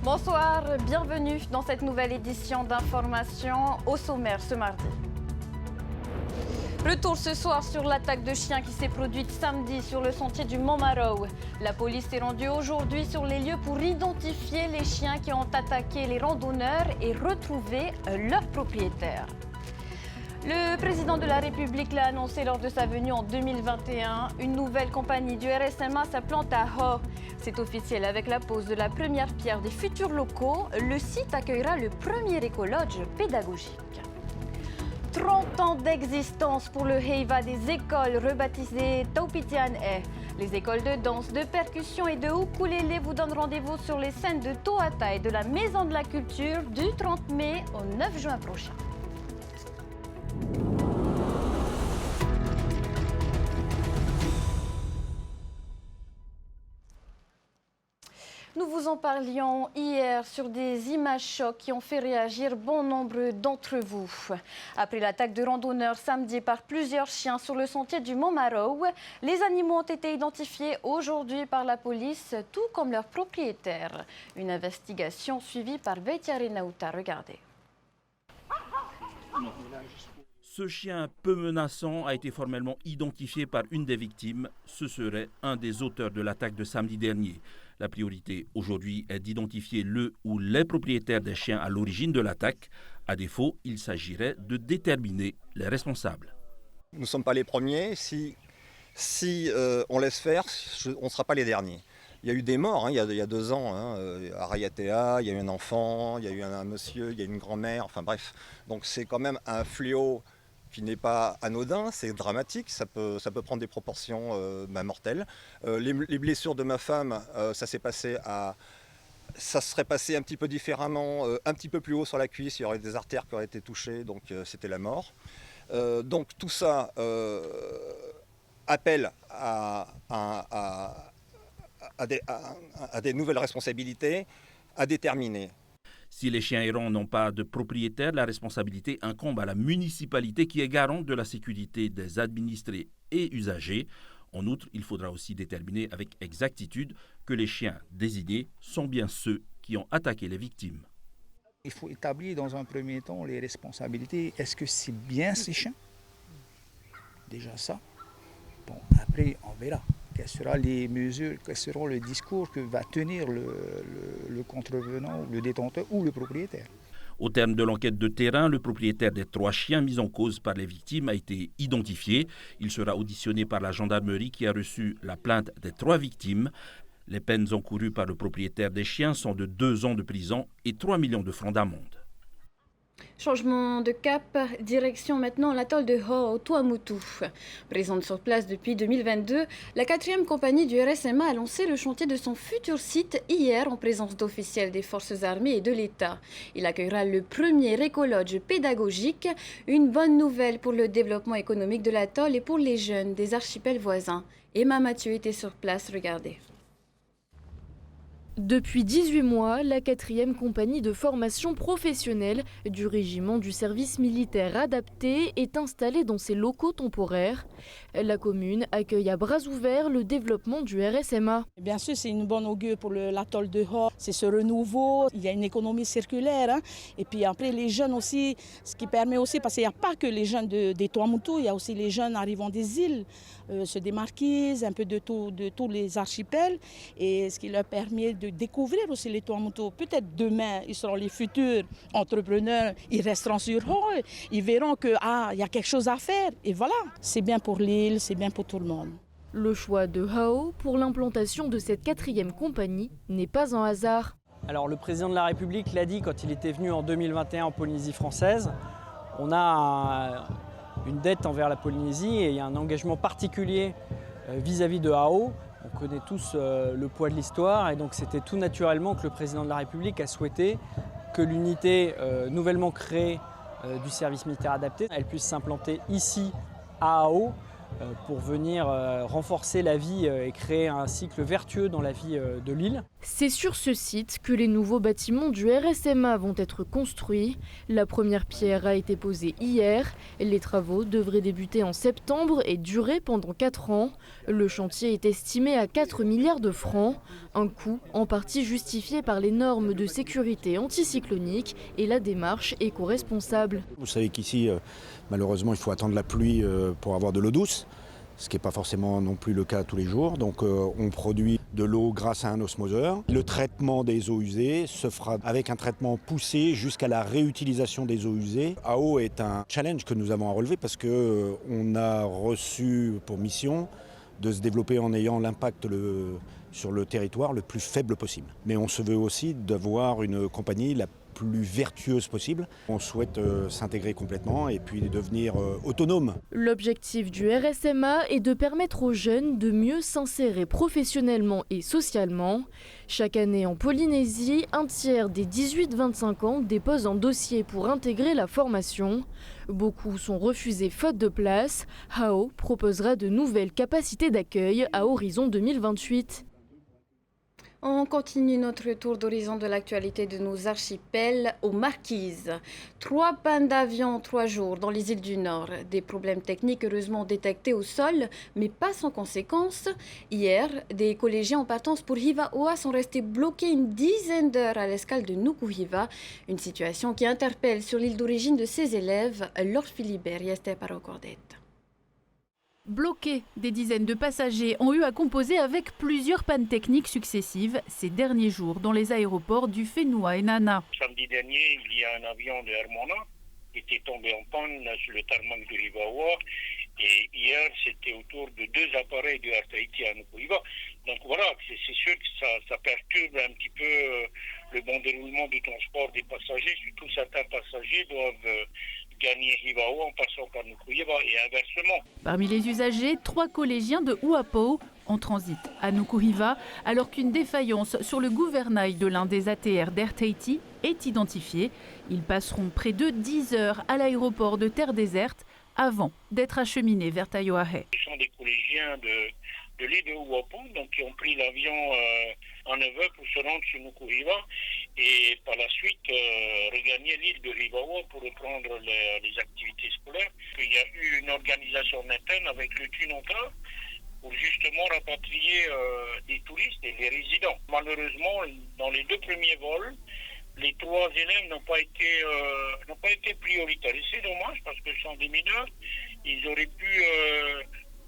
Bonsoir, bienvenue dans cette nouvelle édition d'Information au sommaire ce mardi. Retour ce soir sur l'attaque de chiens qui s'est produite samedi sur le sentier du Montmarault. La police est rendue aujourd'hui sur les lieux pour identifier les chiens qui ont attaqué les randonneurs et retrouver leurs propriétaires. Le président de la République l'a annoncé lors de sa venue en 2021. Une nouvelle compagnie du RSMA s'implante à Haut. C'est officiel avec la pose de la première pierre des futurs locaux. Le site accueillera le premier écolodge pédagogique. 30 ans d'existence pour le Heiva des écoles rebaptisées Taupitian E. Les écoles de danse, de percussion et de ukulélé vous donnent rendez-vous sur les scènes de Toata et de la Maison de la Culture du 30 mai au 9 juin prochain. Nous vous en parlions hier sur des images chocs qui ont fait réagir bon nombre d'entre vous. Après l'attaque de randonneurs samedi par plusieurs chiens sur le sentier du Montmarault, les animaux ont été identifiés aujourd'hui par la police, tout comme leurs propriétaires. Une investigation suivie par Veitiare Nauta. Regardez. Ce chien peu menaçant a été formellement identifié par une des victimes. Ce serait un des auteurs de l'attaque de samedi dernier. La priorité aujourd'hui est d'identifier le ou les propriétaires des chiens à l'origine de l'attaque. À défaut, il s'agirait de déterminer les responsables. Nous ne sommes pas les premiers. Si on laisse faire, on ne sera pas les derniers. Il y a eu des morts il y a 2 ans, à Rayatea, il y a eu un enfant, il y a eu un monsieur, il y a eu une grand-mère, enfin bref. Donc c'est quand même un fléau qui n'est pas anodin, c'est dramatique, ça peut prendre des proportions mortelles. Les blessures de ma femme, ça serait passé un petit peu différemment, un petit peu plus haut sur la cuisse, il y aurait des artères qui auraient été touchées, donc c'était la mort. Donc tout ça appelle à des nouvelles responsabilités à déterminer. Si les chiens errants n'ont pas de propriétaire, la responsabilité incombe à la municipalité qui est garante de la sécurité des administrés et usagers. En outre, il faudra aussi déterminer avec exactitude que les chiens désignés sont bien ceux qui ont attaqué les victimes. Il faut établir dans un premier temps les responsabilités. Est-ce que c'est bien ces chiens? Déjà ça. Bon, après, on verra. Quelles seront les mesures, quel sera le discours que va tenir le contrevenant, le détenteur ou le propriétaire. Au terme de l'enquête de terrain, le propriétaire des 3 chiens mis en cause par les victimes a été identifié. Il sera auditionné par la gendarmerie qui a reçu la plainte des 3 victimes. Les peines encourues par le propriétaire des chiens sont de 2 ans de prison et 3 millions de francs d'amende. Changement de cap, direction maintenant l'atoll de Haut, Tuamotu. Présente sur place depuis 2022, la 4e compagnie du RSMA a lancé le chantier de son futur site hier en présence d'officiels des forces armées et de l'État. Il accueillera le premier écolodge pédagogique, une bonne nouvelle pour le développement économique de l'atoll et pour les jeunes des archipels voisins. Emma Mathieu était sur place, regardez. Depuis 18 mois, la 4e compagnie de formation professionnelle du régiment du service militaire adapté est installée dans ses locaux temporaires. La commune accueille à bras ouverts le développement du RSMA. Bien sûr, c'est une bonne augure pour l'atoll de Haut. C'est ce renouveau, il y a une économie circulaire. Et puis après, les jeunes aussi, ce qui permet aussi, parce qu'il n'y a pas que les jeunes des Tuamotu, il y a aussi les jeunes arrivant des îles, des Marquises, un peu de tous les archipels. Et ce qui leur permet de découvrir aussi les Tuamotu. Peut-être demain, ils seront les futurs entrepreneurs, ils resteront sur Haut, ils verront qu'il y a quelque chose à faire. Et voilà, c'est bien pour l'île, c'est bien pour tout le monde. Le choix de Haut pour l'implantation de cette 4e compagnie n'est pas un hasard. Alors le président de la République l'a dit quand il était venu en 2021 en Polynésie française. On a une dette envers la Polynésie et il y a un engagement particulier vis-à-vis de Haut. On connaît tous le poids de l'histoire et donc c'était tout naturellement que le président de la République a souhaité que l'unité nouvellement créée du service militaire adapté, elle puisse s'implanter ici à Haut pour venir renforcer la vie et créer un cycle vertueux dans la vie de l'île. C'est sur ce site que les nouveaux bâtiments du RSMA vont être construits. La première pierre a été posée hier. Les travaux devraient débuter en septembre et durer pendant 4 ans. Le chantier est estimé à 4 milliards de francs, un coût en partie justifié par les normes de sécurité anticyclonique et la démarche éco-responsable. Vous savez qu'ici, malheureusement, il faut attendre la pluie pour avoir de l'eau douce, ce qui n'est pas forcément non plus le cas tous les jours. Donc on produit de l'eau grâce à un osmoseur. Le traitement des eaux usées se fera avec un traitement poussé jusqu'à la réutilisation des eaux usées. AO est un challenge que nous avons à relever parce qu'on a reçu pour mission de se développer en ayant l'impact sur le territoire le plus faible possible. Mais on se veut aussi d'avoir une compagnie la plus vertueuse possible. On souhaite s'intégrer complètement et puis devenir autonome. L'objectif du RSMA est de permettre aux jeunes de mieux s'insérer professionnellement et socialement. Chaque année en Polynésie, un tiers des 18-25 ans dépose un dossier pour intégrer la formation. Beaucoup sont refusés faute de place. HAO proposera de nouvelles capacités d'accueil à horizon 2028. On continue notre tour d'horizon de l'actualité de nos archipels aux Marquises. 3 pannes d'avion en 3 jours dans les îles du Nord. Des problèmes techniques heureusement détectés au sol, mais pas sans conséquences. Hier, des collégiens en partance pour Hivaoa sont restés bloqués une dizaine d'heures à l'escale de Nukuhiva. Une situation qui interpelle sur l'île d'origine de ces élèves, Laure Philibert et Esther Parocordette. Bloqués, des dizaines de passagers ont eu à composer avec plusieurs pannes techniques successives ces derniers jours dans les aéroports du Whenua et Nana. Samedi dernier, il y a un avion de Air Mona qui était tombé en panne sur le tarmac de Hivaoa. Et hier, c'était autour de 2 appareils de Air Tahiti à Nukuhiva. Donc voilà, c'est sûr que ça perturbe un petit peu le bon déroulement du transport des passagers. Surtout certains passagers doivent gagner Hivaoa en passant par Nukuhiva et inversement. Parmi les usagers, 3 collégiens de Uapau en transit à Nukuhiva, alors qu'une défaillance sur le gouvernail de l'un des ATR d'Air Tahiti est identifiée. Ils passeront près de 10 heures à l'aéroport de Terre Déserte avant d'être acheminés vers Taiohahe. Ce sont des collégiens de l'île de Uapau, donc qui ont pris l'avion en 9 heures pour se rendre sur Nukuhiva et par la suite regagner l'île de Hivaoa pour reprendre les activités scolaires. Il y a eu une organisation interne avec le TUNONTRA pour justement rapatrier des touristes et des résidents. Malheureusement, dans les 2 premiers vols, les 3 élèves n'ont pas été prioritaires. Et c'est dommage parce que ce sont des mineurs. Ils auraient pu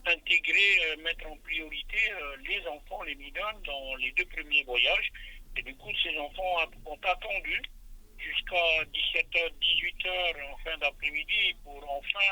intégrer, mettre en priorité les enfants, les mineurs dans les 2 premiers voyages. Et du coup, ces enfants ont attendu jusqu'à 17h, 18h en fin d'après-midi pour enfin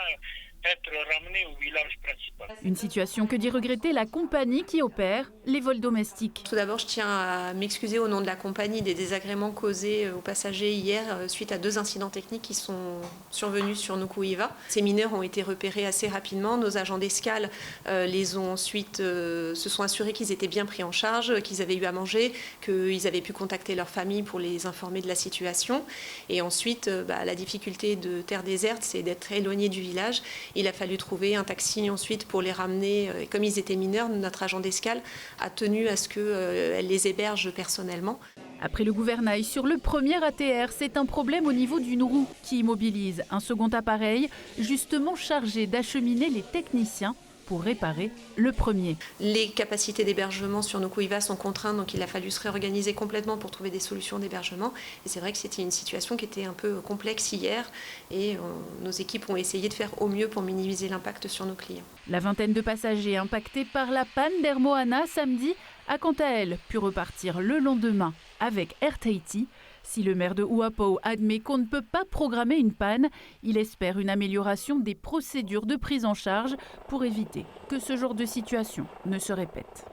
être ramenés au village principal. Une situation que dit regretter la compagnie qui opère les vols domestiques. Tout d'abord, je tiens à m'excuser au nom de la compagnie des désagréments causés aux passagers hier suite à 2 incidents techniques qui sont survenus sur Nukuhiva. Ces mineurs ont été repérés assez rapidement. Nos agents d'escale les ont ensuite se sont assurés qu'ils étaient bien pris en charge, qu'ils avaient eu à manger, qu'ils avaient pu contacter leur famille pour les informer de la situation. Et ensuite, la difficulté de Terre Déserte, c'est d'être éloigné du village. Il a fallu trouver un taxi ensuite pour les ramener. Et comme ils étaient mineurs, notre agent d'escale a tenu à ce qu'elle les héberge personnellement. Après le gouvernail sur le premier ATR, c'est un problème au niveau d'une roue qui immobilise un second appareil, justement chargé d'acheminer les techniciens pour réparer le premier. Les capacités d'hébergement sur Nukuhiva sont contraintes, donc il a fallu se réorganiser complètement pour trouver des solutions d'hébergement. Et c'est vrai que c'était une situation qui était un peu complexe hier et nos équipes ont essayé de faire au mieux pour minimiser l'impact sur nos clients. La vingtaine de passagers impactés par la panne d'Air Moana samedi a quant à elle pu repartir le lendemain avec Air Tahiti. Si le maire de Uapau admet qu'on ne peut pas programmer une panne, il espère une amélioration des procédures de prise en charge pour éviter que ce genre de situation ne se répète.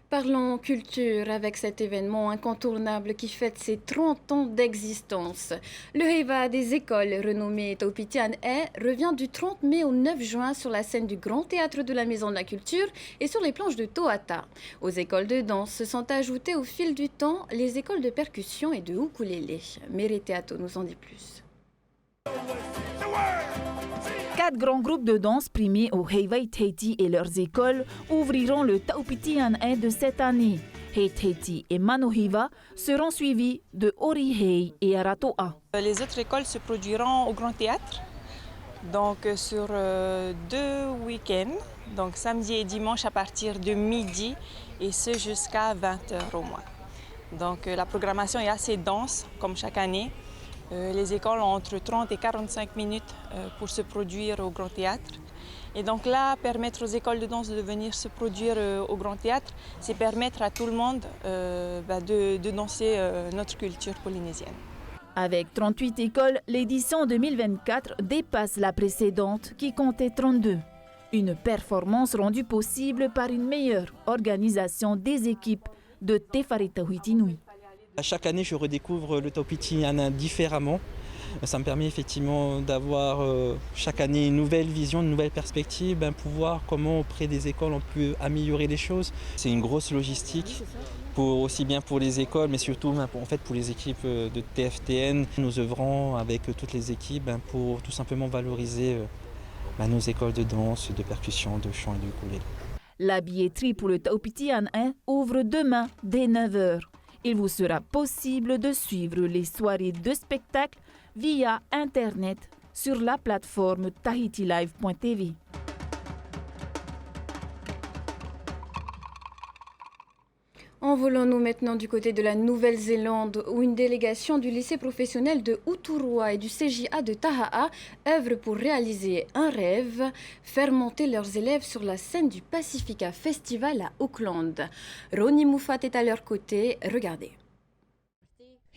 Parlons culture avec cet événement incontournable qui fête ses 30 ans d'existence. Le Hiva des écoles renommé Taupitian revient du 30 mai au 9 juin sur la scène du Grand Théâtre de la Maison de la Culture et sur les planches de Toata. Aux écoles de danse se sont ajoutées au fil du temps les écoles de percussion et de ukulélé. Mériteato nous en dit plus. 4 grands groupes de danse primés au Heiwei Teiti et leurs écoles ouvriront le Taupiti An'e de cette année. Hei Teiti et Manohiva seront suivis de Orihei et Aratoa. Les autres écoles se produiront au Grand Théâtre, donc sur 2 week-ends, donc samedi et dimanche à partir de midi et ce jusqu'à 20h au moins. Donc la programmation est assez dense comme chaque année. Les écoles ont entre 30 et 45 minutes pour se produire au Grand Théâtre. Et donc là, permettre aux écoles de danse de venir se produire au Grand Théâtre, c'est permettre à tout le monde de danser notre culture polynésienne. Avec 38 écoles, l'édition 2024 dépasse la précédente qui comptait 32. Une performance rendue possible par une meilleure organisation des équipes de Te Whāiti-Nui. À chaque année, je redécouvre le Taupiti An'e différemment. Ça me permet effectivement d'avoir chaque année une nouvelle vision, une nouvelle perspective, pour voir comment auprès des écoles on peut améliorer les choses. C'est une grosse logistique, aussi bien pour les écoles, mais surtout pour les équipes de TFTN. Nous œuvrons avec toutes les équipes pour tout simplement valoriser nos écoles de danse, de percussion, de chant et de ukulélé. La billetterie pour le Taupiti An'e ouvre demain dès 9h. Il vous sera possible de suivre les soirées de spectacle via Internet sur la plateforme tahitilive.tv. Envolons-nous maintenant du côté de la Nouvelle-Zélande où une délégation du lycée professionnel de Uturua et du CJA de Taha'a œuvre pour réaliser un rêve, faire monter leurs élèves sur la scène du Pacifica Festival à Auckland. Ronnie Moufat est à leur côté, regardez.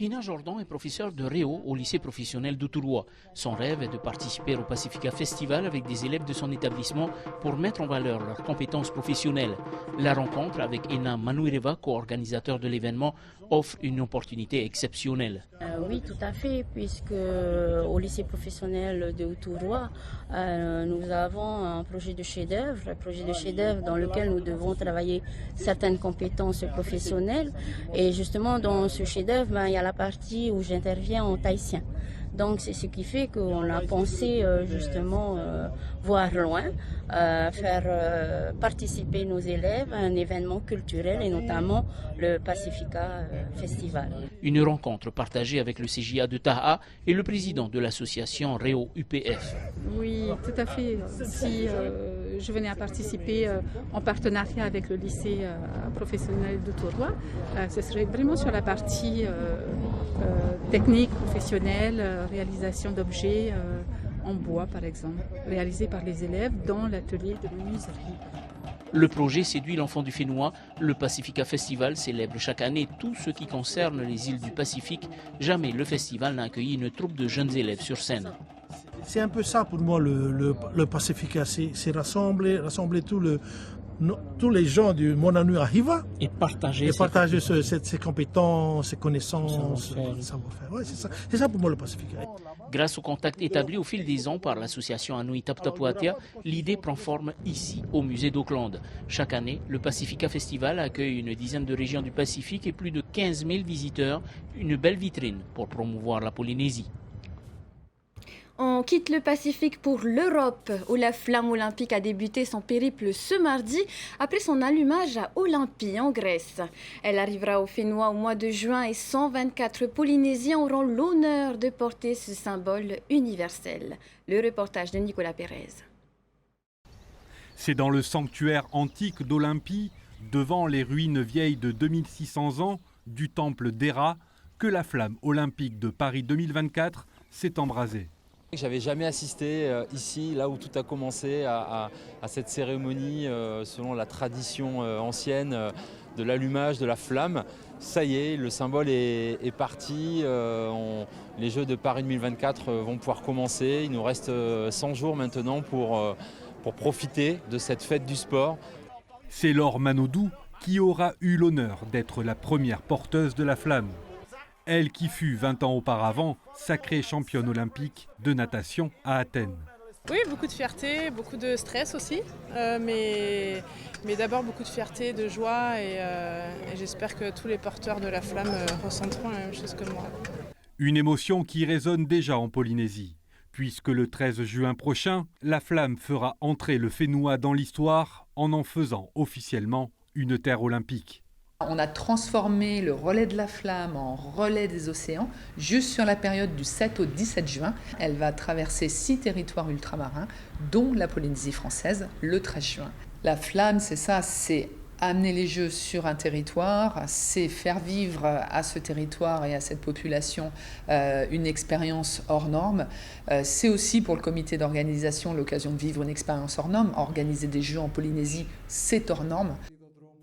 Hina Jordan est professeur de Réo au lycée professionnel d'Uturua. Son rêve est de participer au Pacifica Festival avec des élèves de son établissement pour mettre en valeur leurs compétences professionnelles. La rencontre avec Ena Manuireva, co-organisateur de l'événement, offre une opportunité exceptionnelle. Oui, tout à fait, puisque au lycée professionnel de Uturua, nous avons un projet de chef-d'œuvre, dans lequel nous devons travailler certaines compétences professionnelles. Et justement, dans ce chef-d'œuvre, il y a la partie où j'interviens en tahitien. Donc c'est ce qui fait qu'on a pensé justement voir loin, faire participer nos élèves à un événement culturel et notamment le Pacifica Festival. Une rencontre partagée avec le CJA de Taha'a et le président de l'association Réo UPF. Oui, tout à fait. Si je venais à participer en partenariat avec le lycée professionnel d'Uturua, ce serait vraiment sur la partie technique, professionnelle, réalisation d'objets en bois par exemple, réalisés par les élèves dans l'atelier de menuiserie. Le projet séduit l'enfant du Fénois. Le Pacifica Festival célèbre chaque année tout ce qui concerne les îles du Pacifique. Jamais le festival n'a accueilli une troupe de jeunes élèves sur scène. C'est un peu ça pour moi le Pacifica, c'est rassembler tous les gens du Monanui à Hiva et partager ses compétences, ses connaissances, savoir-faire. Ouais, c'est ça pour moi le Pacifica. Grâce au contact établi au fil des ans par l'association Anui Taputapuatia, l'idée prend forme ici, au musée d'Auckland. Chaque année, le Pacifica Festival accueille une dizaine de régions du Pacifique et plus de 15 000 visiteurs, une belle vitrine pour promouvoir la Polynésie. On quitte le Pacifique pour l'Europe, où la flamme olympique a débuté son périple ce mardi après son allumage à Olympie, en Grèce. Elle arrivera au Fénois au mois de juin et 124 Polynésiens auront l'honneur de porter ce symbole universel. Le reportage de Nicolas Pérez. C'est dans le sanctuaire antique d'Olympie, devant les ruines vieilles de 2600 ans du temple d'Héra, que la flamme olympique de Paris 2024 s'est embrasée. J'avais jamais assisté ici, là où tout a commencé, à cette cérémonie selon la tradition ancienne de l'allumage de la flamme. Ça y est, le symbole est parti. Les Jeux de Paris 2024 vont pouvoir commencer. Il nous reste 100 jours maintenant pour profiter de cette fête du sport. C'est Laure Manodou qui aura eu l'honneur d'être la première porteuse de la flamme. Elle qui fut 20 ans auparavant sacrée championne olympique de natation à Athènes. Oui, beaucoup de fierté, beaucoup de stress aussi, mais d'abord beaucoup de fierté, de joie et j'espère que tous les porteurs de la flamme ressentiront la même chose que moi. Une émotion qui résonne déjà en Polynésie. puisque le 13 juin prochain, la flamme fera entrer le Fénois dans l'histoire en faisant officiellement une terre olympique. On a transformé le relais de la flamme en relais des océans juste sur la période du 7 au 17 juin. Elle va traverser 6 territoires ultramarins, dont la Polynésie française, le 13 juin. La flamme, c'est ça, c'est amener les Jeux sur un territoire, c'est faire vivre à ce territoire et à cette population une expérience hors norme. C'est aussi pour le comité d'organisation l'occasion de vivre une expérience hors norme. Organiser des Jeux en Polynésie, c'est hors norme.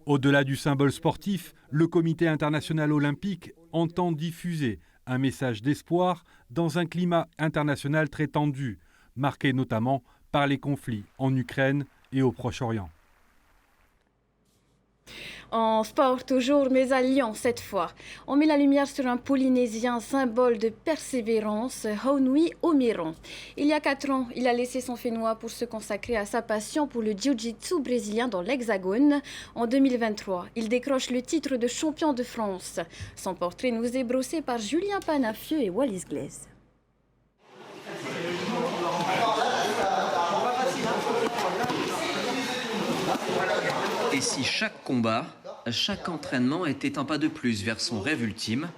Au-delà du symbole sportif, le Comité international olympique entend diffuser un message d'espoir dans un climat international très tendu, marqué notamment par les conflits en Ukraine et au Proche-Orient. En sport toujours, mais à Lyon cette fois. On met la lumière sur un Polynésien, symbole de persévérance, Haunui Omiron. Il y a 4 ans, il a laissé son Fénois pour se consacrer à sa passion pour le jiu-jitsu brésilien dans l'Hexagone. En 2023, il décroche le titre de champion de France. Son portrait nous est brossé par Julien Panafieux et Wallis Glaise. Et si chaque combat, chaque entraînement était un pas de plus vers son rêve ultime,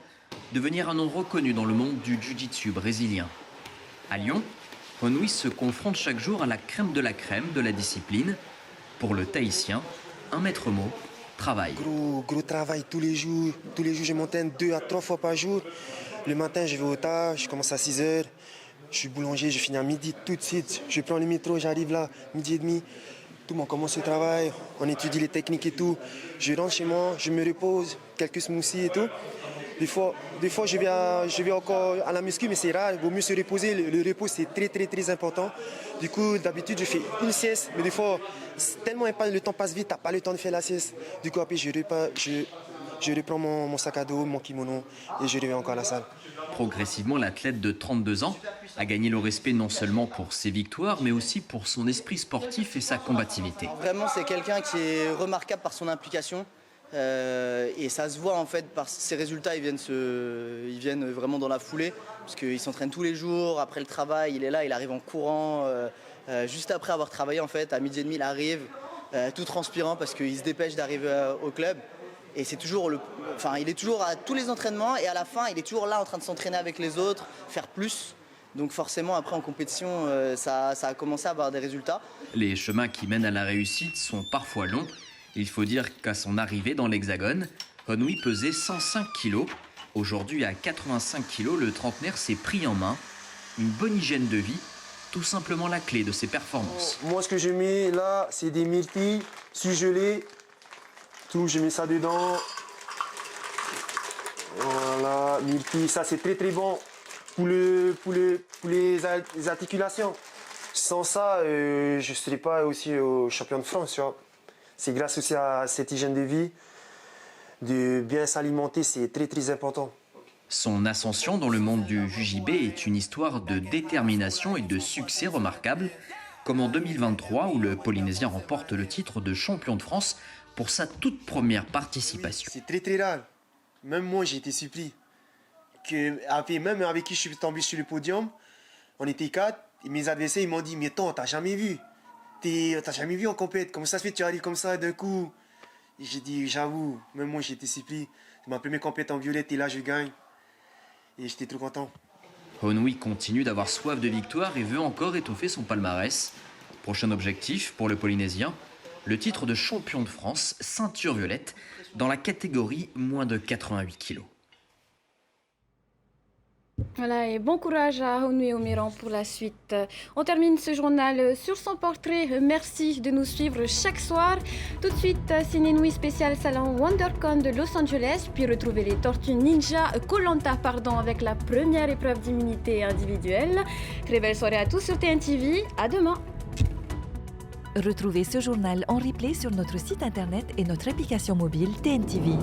devenir un nom reconnu dans le monde du jiu-jitsu brésilien. À Lyon, Haunui se confronte chaque jour à la crème de la discipline. Pour le Tahitien, un maître mot, travail. Gros travail tous les jours je m'entraîne 2 à 3 fois par jour. Le matin je vais au taf, je commence à 6h, je suis boulanger, je finis à midi tout de suite. Je prends le métro, j'arrive là, midi et demi. Tout le monde commence le travail, on étudie les techniques et tout. Je rentre chez moi, je me repose, quelques smoothies et tout. Des fois je vais encore à la muscu, mais c'est rare, il vaut mieux se reposer. Le repos, c'est très important. Du coup, d'habitude, je fais une sieste, mais des fois, tellement le temps passe vite, t'as pas le temps de faire la sieste. Du coup, après, je reprends mon sac à dos, mon kimono, et je reviens encore à la salle. Progressivement, l'athlète de 32 ans a gagné le respect non seulement pour ses victoires, mais aussi pour son esprit sportif et sa combativité. Vraiment, c'est quelqu'un qui est remarquable par son implication. Et ça se voit en fait par ses résultats, ils viennent vraiment dans la foulée, parce qu'il s'entraîne tous les jours, après le travail, il est là, il arrive en courant, juste après avoir travaillé en fait, à midi et demi il arrive, tout transpirant parce qu'il se dépêche d'arriver au club. Et c'est toujours il est toujours à tous les entraînements et à la fin il est toujours là en train de s'entraîner avec les autres, faire plus. Donc forcément après en compétition ça a commencé à avoir des résultats. Les chemins qui mènent à la réussite sont parfois longs. Il faut dire qu'à son arrivée dans l'Hexagone, Haunui pesait 105 kg. Aujourd'hui à 85 kg, le trentenaire s'est pris en main. Une bonne hygiène de vie, tout simplement la clé de ses performances. Moi ce que je mets là c'est des myrtilles surgelées. Tout, je mets ça dedans. Voilà, myrtilles, ça c'est très bon pour les articulations. Sans ça, je ne serais pas aussi au champion de France. Tu vois. C'est grâce aussi à cette hygiène de vie, de bien s'alimenter, c'est très important. Son ascension dans le monde du JJB est une histoire de détermination et de succès remarquable, comme en 2023 où le Polynésien remporte le titre de champion de France pour sa toute première participation. Oui, c'est très rare. Même moi, j'ai été surpris. Même avec qui je suis tombé sur le podium, on était 4, et mes adversaires ils m'ont dit « Mais attends, t'as jamais vu. T'as jamais vu en compète. Comment ça se fait que tu arrives comme ça d'un coup ?» Et j'ai dit « J'avoue, même moi, j'ai été surpris. C'est ma première compète en violette et là, je gagne. » Et j'étais trop content. Haunui continue d'avoir soif de victoire et veut encore étoffer son palmarès. Prochain objectif pour le Polynésien, le titre de champion de France, ceinture violette, dans la catégorie moins de 88 kg. Voilà, et bon courage à Haunui Omiron pour la suite. On termine ce journal sur son portrait. Merci de nous suivre chaque soir. Tout de suite, Ciné Nuit spécial salon WonderCon de Los Angeles, puis retrouver les Tortues Ninja Koh-Lanta, avec la première épreuve d'immunité individuelle. Très belle soirée à tous sur TNTV. À demain. Retrouvez ce journal en replay sur notre site internet et notre application mobile TNTV.